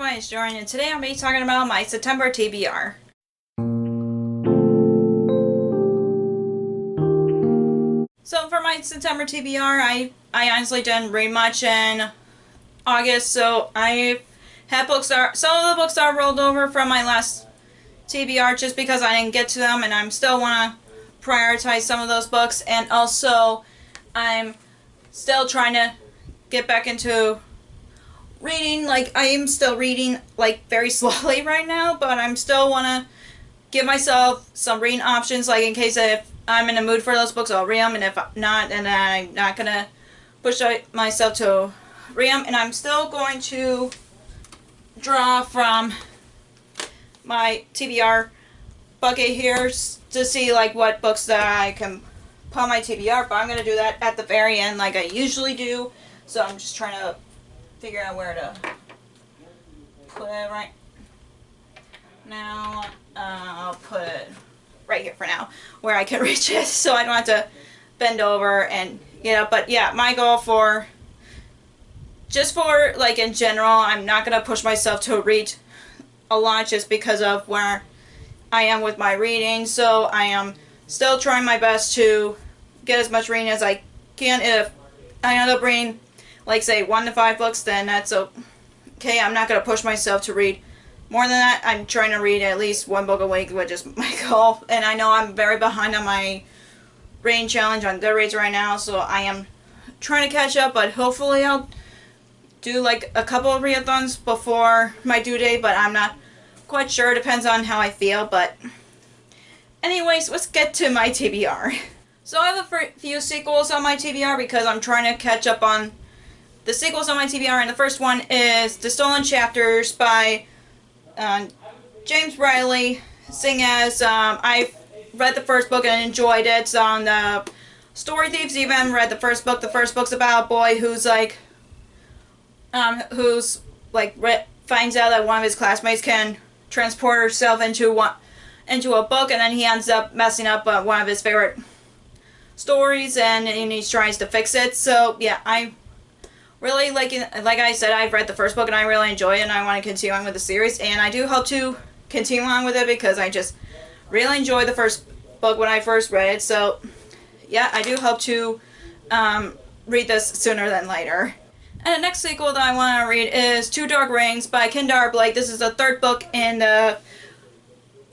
my name is Jordan, and today I'm going to be talking about my September TBR. So for my September TBR, I honestly didn't read much in August, so I had books that some of the books are rolled over from my last TBR just because I didn't get to them, and I still want to prioritize some of those books, and also I'm still trying to get back into reading. Like, I am still reading, like, very slowly right now, but I'm still want to give myself some reading options, like, in case if I'm in the mood for those books, I'll read them, and if not, then I'm not going to push myself to read them, and I'm still going to draw from my TBR bucket here to see, like, what books that I can put on my TBR, but I'm going to do that at the very end like I usually do, so I'm just trying to figure out where to put it right now. I'll put it right here for now, where I can reach it, so I don't have to bend over and but yeah, my goal for like in general, I'm not gonna push myself to read a lot just because of where I am with my reading, so I am still trying my best to get as much reading as I can. If I end up reading, like, say 1 to 5 books, then that's okay. I'm not going to push myself to read more than that. I'm trying to read at least 1 book a week, which is my goal. And I know I'm very behind on my reading challenge on Goodreads right now, so I am trying to catch up, but hopefully I'll do like a couple of readathons before my due date, but I'm not quite sure. It depends on how I feel, but anyways, let's get to my TBR. So I have a few sequels on my TBR because I'm trying to catch up on the sequels on my TBR, and the first one is The Stolen Chapters by James Riley, seeing as I've read the first book and enjoyed it. On the Story Thieves even read the first book. The first book's about a boy who's like, finds out that one of his classmates can transport herself into a book, and then he ends up messing up one of his favorite stories, and he tries to fix it. So yeah, I really like I said, I've read the first book and I really enjoy it, and I want to continue on with the series, and I do hope to continue on with it because I just really enjoyed the first book when I first read it. So yeah, I do hope to read this sooner than later. And the next sequel that I want to read is Two Dark Rings by Kendare Blake. This is the third book in the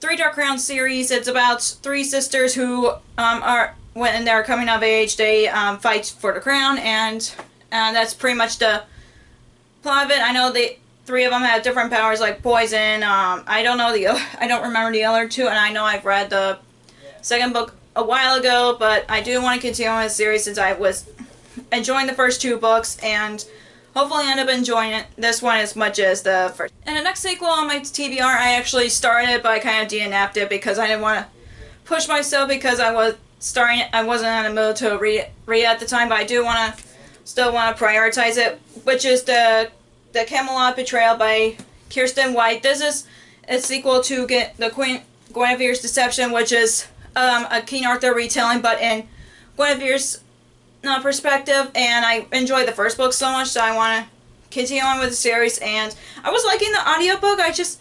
Three Dark Crowns series. It's about 3 sisters who when they're coming of age, they fight for the crown, and that's pretty much the plot of it. I know the 3 of them have different powers, like poison. I don't remember the other 2, and I know I've read the second book a while ago, but I do want to continue on with the series since I was enjoying the first 2 books, and hopefully end up enjoying this one as much as the first. And the next sequel on my TBR, I actually started, but I kind of DNF'd it because I didn't want to push myself because I wasn't in a mood to read at the time, but I do still want to prioritize it, which is the Camelot Betrayal by Kirsten White. This is a sequel to the Queen Guinevere's Deception, which is a King Arthur retelling, but in Guinevere's perspective, and I enjoyed the first book so much, so I want to continue on with the series, and I was liking the audiobook. I just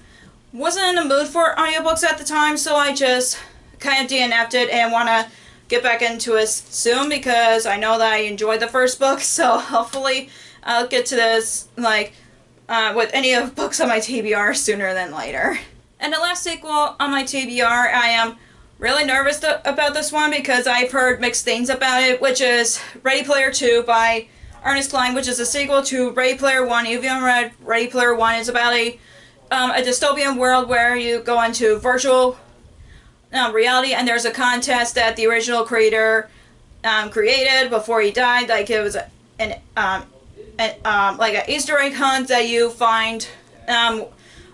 wasn't in the mood for audiobooks at the time, so I just kind of DNF'd it and want to get back into it soon because I know that I enjoyed the first book, so hopefully I'll get to this with any of the books on my TBR sooner than later. And the last sequel on my TBR, I am really nervous about this one because I've heard mixed things about it, which is Ready Player 2 by Ernest Cline, which is a sequel to Ready Player 1. If you haven't read Ready Player 1, it's about a dystopian world where you go into virtual reality, and there's a contest that the original creator created before he died. Like, it was like an Easter egg hunt that you find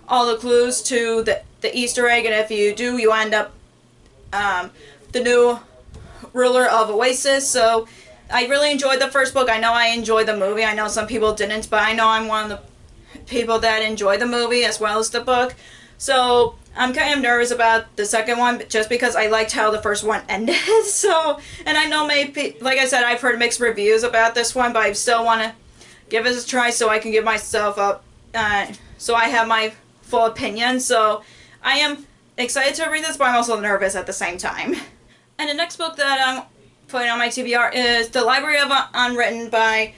all the clues to the Easter egg, and if you do, you end up the new ruler of Oasis. So I really enjoyed the first book. I know I enjoyed the movie. I know some people didn't, but I know I'm one of the people that enjoyed the movie as well as the book. So I'm kind of nervous about the second one just because I liked how the first one ended. So, and I know maybe, like I said, I've heard mixed reviews about this one, but I still want to give it a try so I can give myself so I have my full opinion. So I am excited to read this, but I'm also nervous at the same time. And the next book that I'm putting on my TBR is The Library of Unwritten by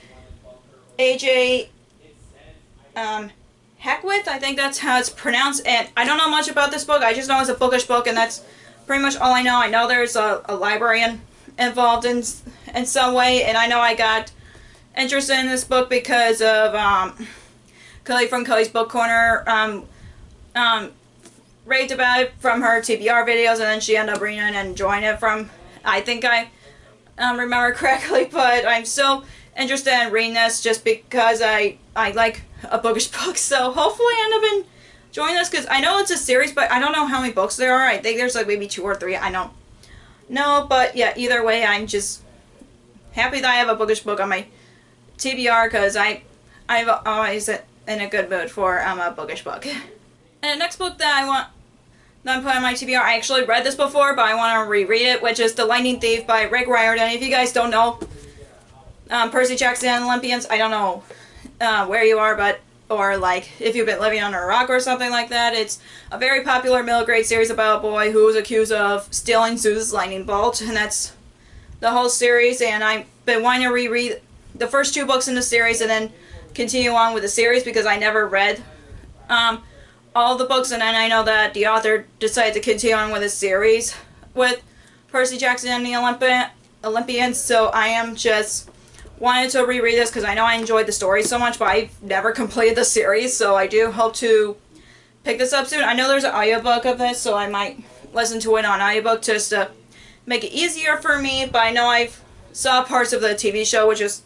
A.J. Hackwith. I think that's how it's pronounced. And I don't know much about this book. I just know it's a bookish book, and that's pretty much all I know. I know there's a librarian involved in some way, and I know I got interested in this book because of Kelly from Kelly's Book Corner raved about it from her TBR videos, and then she ended up reading it and enjoying it from, I think I remember correctly, but I'm still interested in reading this just because I like a bookish book, so hopefully I end up enjoying this, because I know it's a series, but I don't know how many books there are. I think there's like maybe 2 or 3, I don't know, but yeah, either way, I'm just happy that I have a bookish book on my TBR, because I'm always in a good mood for a bookish book. And the next book that I'm putting on my TBR, I actually read this before, but I want to reread it, which is The Lightning Thief by Rick Riordan. If you guys don't know Percy Jackson and Olympians, I don't know where you are, but, or like if you've been living under a rock or something like that, it's a very popular middle grade series about a boy who is accused of stealing Zeus's lightning bolt, and that's the whole series. And I've been wanting to reread the first 2 books in the series and then continue on with the series, because I never read all the books, and then I know that the author decided to continue on with a series with Percy Jackson and the Olympians, so I am just wanted to reread this because I know I enjoyed the story so much, but I've never completed the series, so I do hope to pick this up soon. I know there's an audiobook of this, so I might listen to it on audiobook just to make it easier for me, but I know I've saw parts of the TV show, which is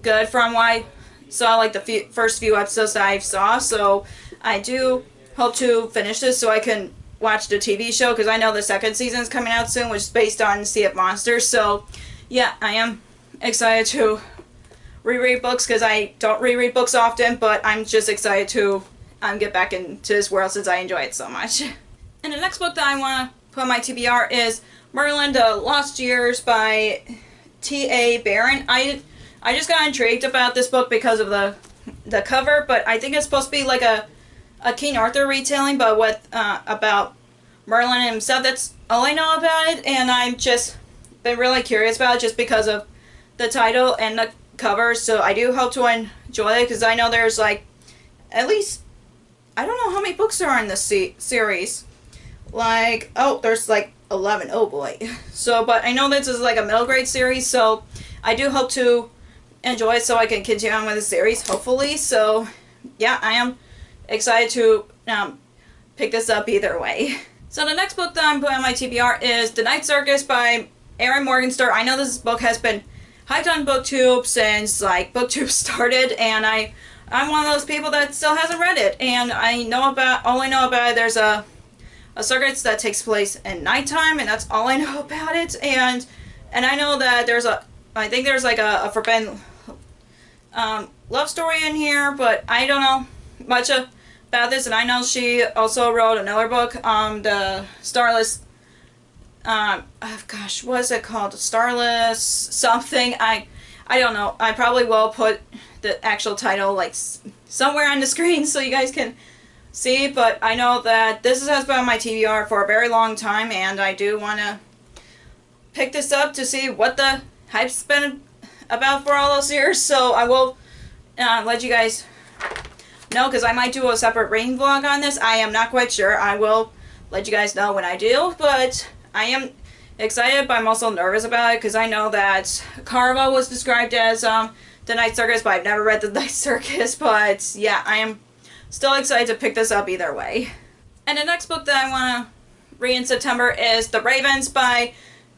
good from what I saw, like the first few episodes that I saw, so I do hope to finish this so I can watch the TV show, because I know the 2nd season is coming out soon, which is based on Sea of Monsters. So yeah, I am excited to reread books, because I don't reread books often, but I'm just excited to get back into this world since I enjoy it so much. And the next book that I want to put on my TBR is Merlin: The Lost Years by T.A. Barron. I just got intrigued about this book because of the cover, but I think it's supposed to be like a King Arthur retelling, but with about Merlin himself. That's all I know about it, and I've just been really curious about it just because of the title and the cover, so I do hope to enjoy it, because I know there's like at least, I don't know how many books there are in this series, like, oh, there's like 11, oh boy. So, but I know this is like a middle grade series, so I do hope to enjoy it so I can continue on with the series, hopefully. So yeah, I am excited to pick this up either way. So the next book that I'm putting on my TBR is The Night Circus by Erin Morgenstern. I know this book has been hyped on BookTube since like BookTube started, and I'm one of those people that still hasn't read it, and I know about, all I know about it, there's a circus that takes place at nighttime, and that's all I know about it. And I know that I think there's like a forbidden love story in here, but I don't know much about this. And I know she also wrote another book, the Starless, gosh, what is it called? Starless something. I don't know. I probably will put the actual title like somewhere on the screen so you guys can see, but I know that this has been on my TBR for a very long time, and I do want to pick this up to see what the hype's been about for all those years, so I will let you guys know, because I might do a separate reading vlog on this. I am not quite sure. I will let you guys know when I do, but I am excited, but I'm also nervous about it, because I know that Carnival was described as The Night Circus, but I've never read The Night Circus, but yeah, I am still excited to pick this up either way. And the next book that I want to read in September is The Ravens by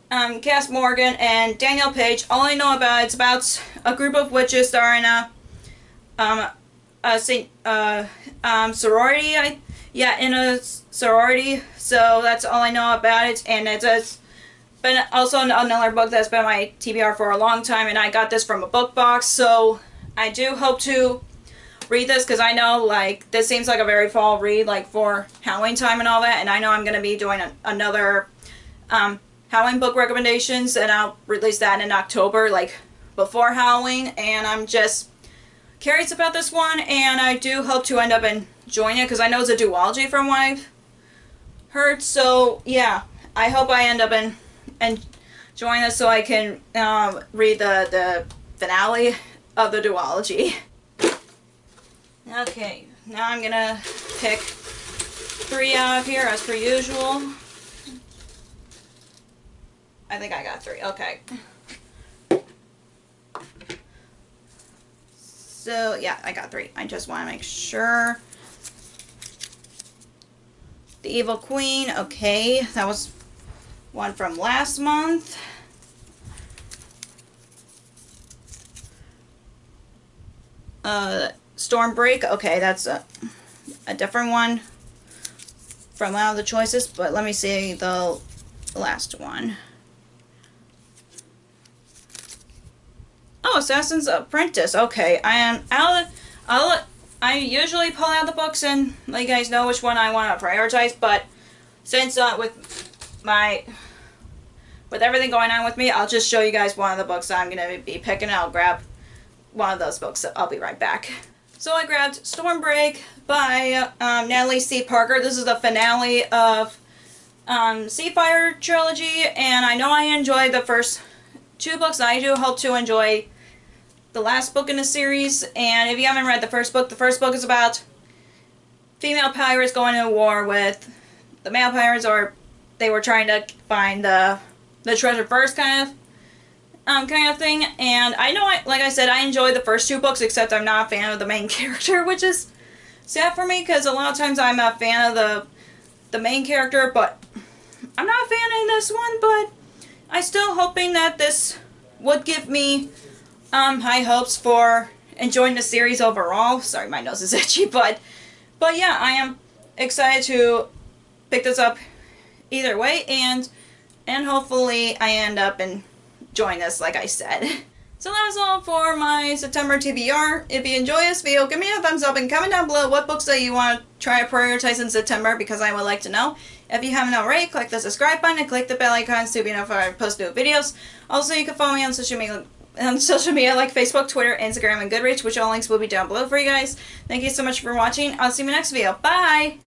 Cass Morgan and Danielle Page. All I know about it's about a group of witches that are in a sorority. In a sorority. So that's all I know about it. And it's been also another book that's been on my TBR for a long time, and I got this from a book box. So I do hope to read this, because I know like this seems like a very fall read, like for Halloween time and all that, and I know I'm going to be doing another Halloween book recommendations, and I'll release that in October, like before Halloween, and I'm just curious about this one, and I do hope to end up enjoying it because I know it's a duology from what I've heard. So yeah, I hope I end up enjoying this so I can read the finale of the duology. Okay, now I'm gonna pick 3 out of here as per usual. I think I got 3. Okay. So yeah, I got 3. I just want to make sure. The Evil Queen. Okay, that was one from last month. Stormbreak. Okay, that's a different one from out of the choices, but let me see the last one. Oh, Assassin's Apprentice. Okay, I usually pull out the books and let you guys know which one I want to prioritize, but since with everything going on with me, I'll just show you guys one of the books that I'm going to be picking. I'll grab one of those books. So I'll be right back. So I grabbed Stormbreak by Natalie C. Parker. This is the finale of Seafire trilogy, and I know I enjoyed the first 2 books. I do hope to enjoy the last book in the series. And if you haven't read the first book is about female pirates going to war with the male pirates, or they were trying to find the treasure first kind of thing. And I know, like I said, I enjoyed the first 2 books, except I'm not a fan of the main character, which is sad for me because a lot of times I'm a fan of the main character, but I'm not a fan in this one. But I'm still hoping that this would give me high hopes for enjoying the series overall. Sorry, my nose is itchy, but yeah, I am excited to pick this up either way, and hopefully I end up enjoying this, like I said. So that's all for my September TBR. If you enjoy this video, give me a thumbs up and comment down below what books that you want to try to prioritize in September, because I would like to know. If you haven't already, click the subscribe button and click the bell icons to be notified when I post new videos. Also, you can follow me on social media like Facebook, Twitter, Instagram, and Goodreads, which all links will be down below for you guys. Thank you so much for watching. I'll see you in my next video. Bye!